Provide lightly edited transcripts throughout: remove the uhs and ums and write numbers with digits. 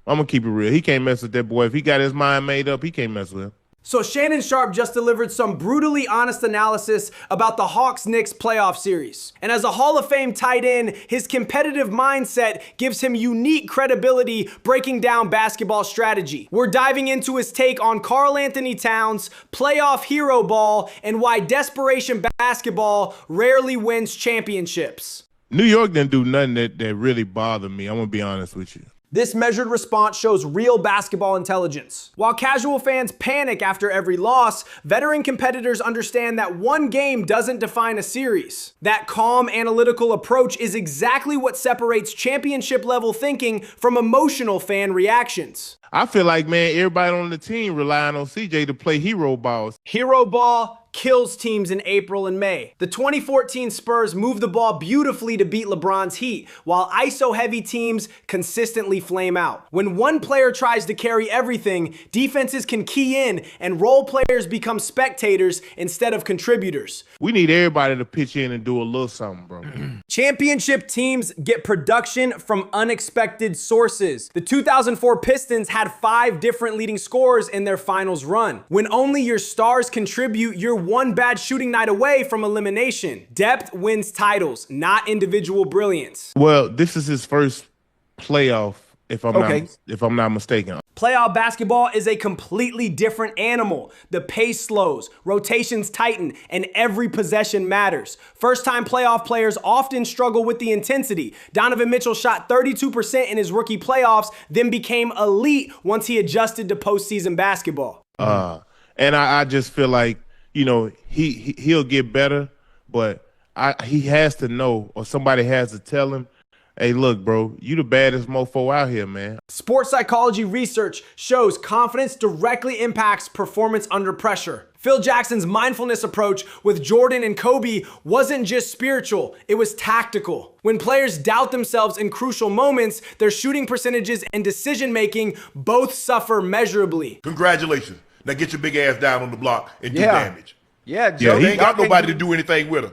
I'm going to keep it real. He can't mess with that boy. If he got his mind made up, he can't mess with him. So Shannon Sharpe just delivered some brutally honest analysis about the Hawks-Knicks playoff series. And as a Hall of Fame tight end, his competitive mindset gives him unique credibility breaking down basketball strategy. We're diving into his take on Karl Anthony Towns, playoff hero ball, and why desperation basketball rarely wins championships. New York didn't do nothing that really bothered me. I'm going to be honest with you. This measured response shows real basketball intelligence. While casual fans panic after every loss, veteran competitors understand that one game doesn't define a series. That calm, analytical approach is exactly what separates championship-level thinking from emotional fan reactions. I feel like, man, everybody on the team relying on CJ to play hero balls. Hero ball kills teams in April and May. The 2014 Spurs moved the ball beautifully to beat LeBron's Heat, while ISO-heavy teams consistently flame out. When one player tries to carry everything, defenses can key in and role players become spectators instead of contributors. We need everybody to pitch in and do a little something, bro. Championship teams get production from unexpected sources. The 2004 Pistons had 5 different leading scorers in their finals run. When only your stars contribute, you're one bad shooting night away from elimination. Depth wins titles, not individual brilliance. Well, this is his first playoff, if I'm not mistaken. Playoff basketball is a completely different animal. The pace slows, rotations tighten, and every possession matters. First-time playoff players often struggle with the intensity. Donovan Mitchell shot 32% in his rookie playoffs, then became elite once he adjusted to postseason basketball. And I just feel like, you know, he'll get better, but he has to know, or somebody has to tell him, hey, look, bro, you the baddest mofo out here, man. Sports psychology research shows confidence directly impacts performance under pressure. Phil Jackson's mindfulness approach with Jordan and Kobe wasn't just spiritual, it was tactical. When players doubt themselves in crucial moments, their shooting percentages and decision-making both suffer measurably. Congratulations. Now get your big ass down on the block and do damage. Yeah, Joe. He ain't got nobody to do anything with him.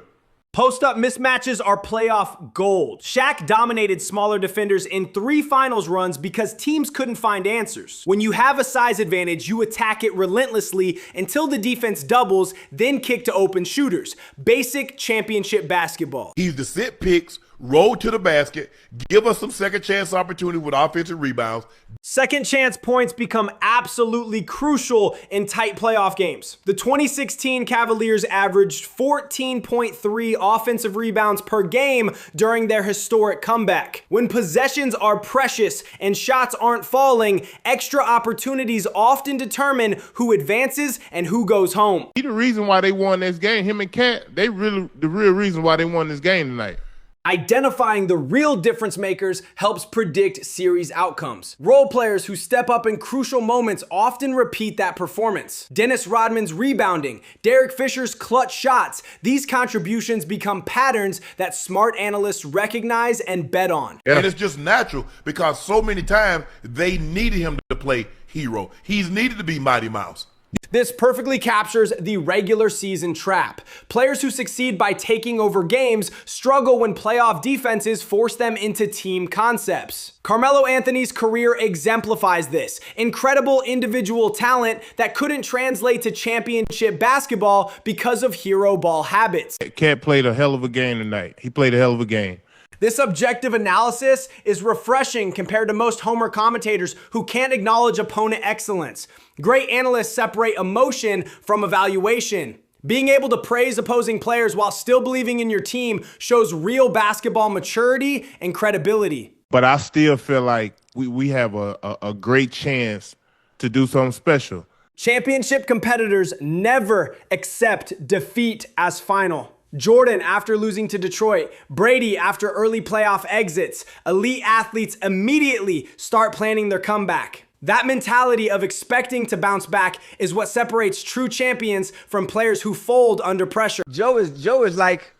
Post-up mismatches are playoff gold. Shaq dominated smaller defenders in 3 finals runs because teams couldn't find answers. When you have a size advantage, you attack it relentlessly until the defense doubles, then kick to open shooters. Basic championship basketball. He's the sit picks, roll to the basket, give us some second chance opportunity with offensive rebounds. Second chance points become absolutely crucial in tight playoff games. The 2016 Cavaliers averaged 14.3 offensive rebounds per game during their historic comeback. When possessions are precious and shots aren't falling, extra opportunities often determine who advances and who goes home. He the reason why they won this game. Him and Cat, the real reason why they won this game tonight. Identifying the real difference makers helps predict series outcomes. Role players who step up in crucial moments often repeat that performance. Dennis Rodman's rebounding, Derek Fisher's clutch shots, these contributions become patterns that smart analysts recognize and bet on. Yeah. And it's just natural because so many times they needed him to play hero. He's needed to be Mighty Mouse. This perfectly captures the regular season trap. Players who succeed by taking over games struggle when playoff defenses force them into team concepts. Carmelo Anthony's career exemplifies this. Incredible individual talent that couldn't translate to championship basketball because of hero ball habits. Cat played a hell of a game tonight. He played a hell of a game. This objective analysis is refreshing compared to most Homer commentators who can't acknowledge opponent excellence. Great analysts separate emotion from evaluation. Being able to praise opposing players while still believing in your team shows real basketball maturity and credibility. But I still feel like we have a great chance to do something special. Championship competitors never accept defeat as final. Jordan after losing to Detroit, Brady after early playoff exits. Elite athletes immediately start planning their comeback. That mentality of expecting to bounce back is what separates true champions from players who fold under pressure. Joe is like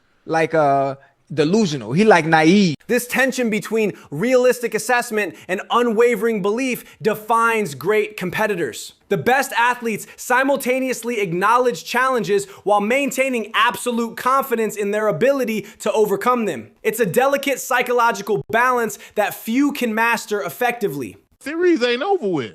delusional. He like naive. This tension between realistic assessment and unwavering belief defines great competitors. The best athletes simultaneously acknowledge challenges while maintaining absolute confidence in their ability to overcome them. It's a delicate psychological balance that few can master effectively. Series ain't over with.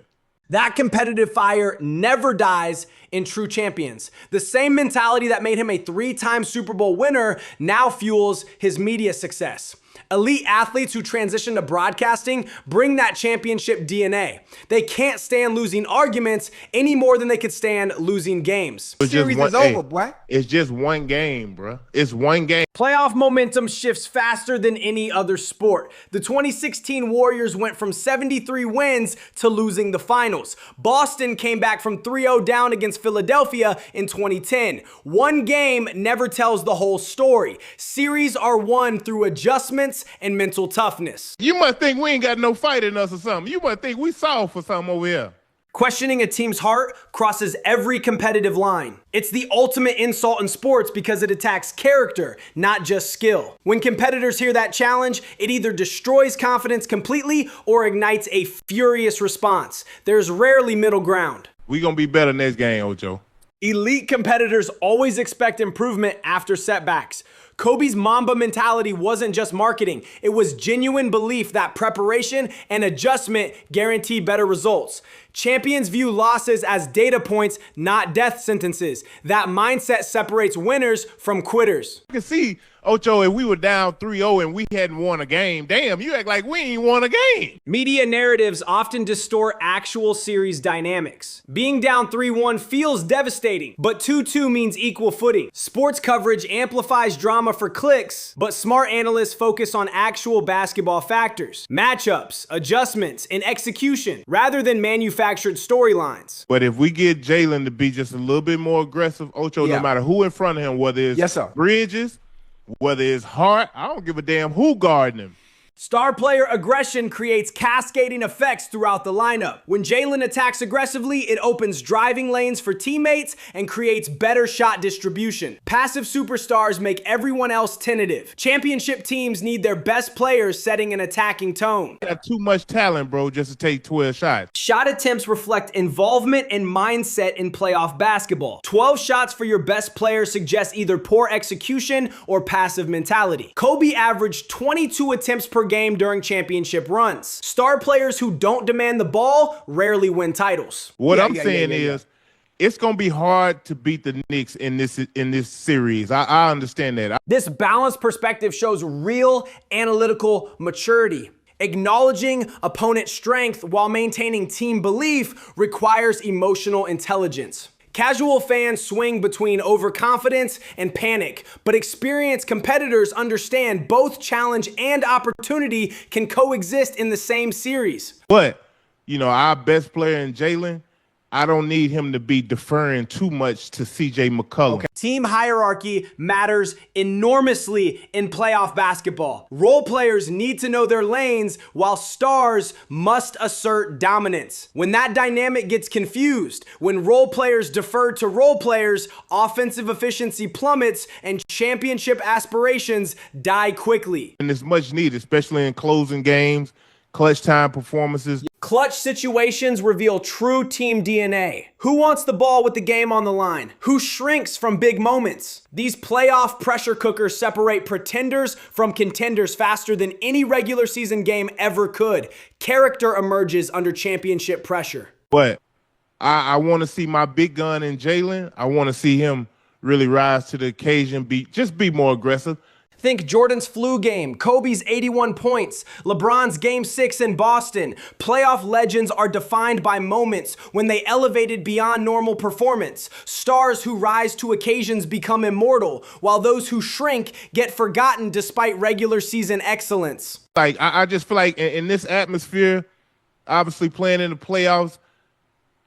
That competitive fire never dies in true champions. The same mentality that made him a 3-time Super Bowl winner now fuels his media success. Elite athletes who transition to broadcasting bring that championship DNA. They can't stand losing arguments any more than they could stand losing games. Series is over, boy. It's just one game, bro. It's one game. Playoff momentum shifts faster than any other sport. The 2016 Warriors went from 73 wins to losing the finals. Boston came back from 3-0 down against Philadelphia in 2010. One game never tells the whole story. Series are won through adjustments and mental toughness. You must think we ain't got no fight in us or something. You must think we soft for something over here. Questioning a team's heart crosses every competitive line. It's the ultimate insult in sports because it attacks character, not just skill. When competitors hear that challenge, it either destroys confidence completely or ignites a furious response. There's rarely middle ground. We gonna be better next game, Ocho. Elite competitors always expect improvement after setbacks. Kobe's Mamba mentality wasn't just marketing. It was genuine belief that preparation and adjustment guarantee better results. Champions view losses as data points, not death sentences. That mindset separates winners from quitters. You can see, Ocho, if we were down 3-0 and we hadn't won a game, damn, you act like we ain't won a game. Media narratives often distort actual series dynamics. Being down 3-1 feels devastating, but 2-2 means equal footing. Sports coverage amplifies drama for clicks, but smart analysts focus on actual basketball factors, matchups, adjustments, and execution, rather than manufactured storylines. But if we get Jalen to be just a little bit more aggressive, Ocho, no matter who in front of him, whether it's Bridges, whether it's Hart, I don't give a damn who guarding him. Star player aggression creates cascading effects throughout the lineup. When Jalen attacks aggressively, it opens driving lanes for teammates and creates better shot distribution. Passive superstars make everyone else tentative. Championship teams need their best players setting an attacking tone. You got too much talent, bro, just to take 12 shots. Shot attempts reflect involvement and mindset in playoff basketball. 12 shots for your best player suggests either poor execution or passive mentality. Kobe averaged 22 attempts per game during championship runs. Star players who don't demand the ball rarely win titles. What I'm saying is, it's going to be hard to beat the Knicks in this series. I understand that. This balanced perspective shows real analytical maturity. Acknowledging opponent strength while maintaining team belief requires emotional intelligence. Casual fans swing between overconfidence and panic, but experienced competitors understand both challenge and opportunity can coexist in the same series. But, you know, our best player in Jalen, I don't need him to be deferring too much to CJ McCollum. Okay. Team hierarchy matters enormously in playoff basketball. Role players need to know their lanes while stars must assert dominance. When that dynamic gets confused, when role players defer to role players, offensive efficiency plummets and championship aspirations die quickly. And it's much needed, especially in closing games, clutch time performances. Clutch situations reveal true team DNA. Who wants the ball with the game on the line? Who shrinks from big moments? These playoff pressure cookers separate pretenders from contenders faster than any regular season game ever could. Character emerges under championship pressure. But I want to see my big gun in Jalen. I want to see him really rise to the occasion, be more aggressive. Think Jordan's flu game, Kobe's 81 points, LeBron's Game 6 in Boston. Playoff legends are defined by moments when they elevated beyond normal performance. Stars who rise to occasions become immortal, while those who shrink get forgotten despite regular season excellence. Like, I just feel like in this atmosphere, obviously playing in the playoffs,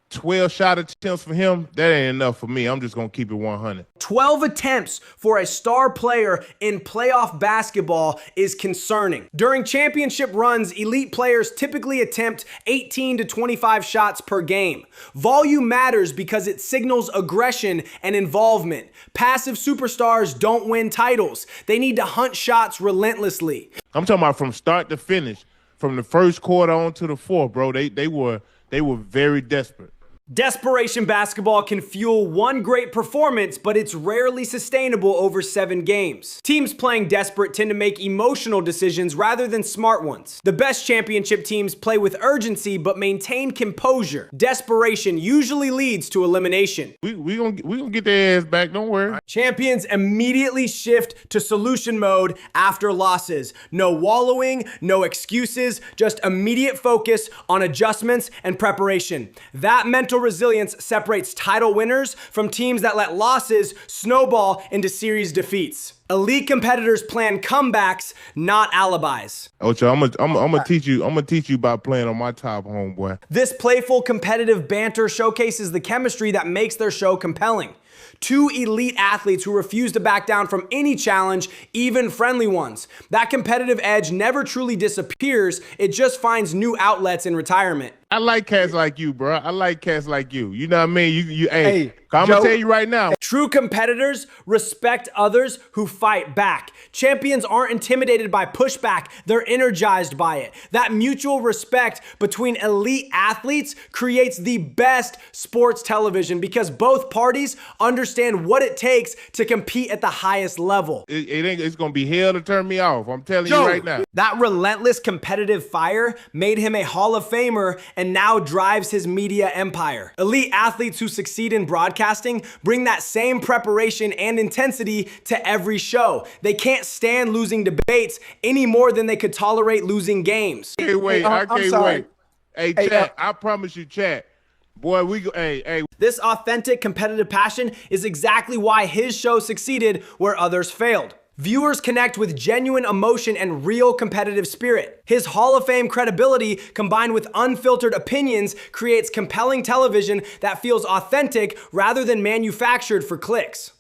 12 shot attempts for him, that ain't enough for me. I'm just going to keep it 100. 12 attempts for a star player in playoff basketball is concerning. During championship runs, elite players typically attempt 18 to 25 shots per game. Volume matters because it signals aggression and involvement. Passive superstars don't win titles. They need to hunt shots relentlessly. I'm talking about from start to finish, from the first quarter on to the fourth, bro. They were very desperate. Desperation basketball can fuel one great performance, but it's rarely sustainable over 7 games. Teams playing desperate tend to make emotional decisions rather than smart ones. The best championship teams play with urgency but maintain composure. Desperation usually leads to elimination. We gonna get their ass back, don't worry. Champions immediately shift to solution mode after losses. No wallowing, no excuses, just immediate focus on adjustments and preparation. That mental resilience separates title winners from teams that let losses snowball into series defeats. Elite competitors plan comebacks, not alibis. Ocho, I'm gonna teach you. I'm gonna teach you about playing on my top, homeboy. This playful, competitive banter showcases the chemistry that makes their show compelling. 2 elite athletes who refuse to back down from any challenge, even friendly ones. That competitive edge never truly disappears, it just finds new outlets in retirement. I like cats like you, bro. I like cats like you. You know what I mean? Hey, I'm Joe, gonna tell you right now. True competitors respect others who fight back. Champions aren't intimidated by pushback, they're energized by it. That mutual respect between elite athletes creates the best sports television because both parties understand what it takes to compete at the highest level. It's gonna be hell to turn me off. I'm telling you right now. That relentless competitive fire made him a Hall of Famer and now drives his media empire. Elite athletes who succeed in broadcasting bring that same preparation and intensity to every show. They can't stand losing debates any more than they could tolerate losing games. I can't wait. I can't wait. Hey, chat, I promise you, chat. Boy, hey. This authentic competitive passion is exactly why his show succeeded where others failed. Viewers connect with genuine emotion and real competitive spirit. His Hall of Fame credibility combined with unfiltered opinions creates compelling television that feels authentic rather than manufactured for clicks.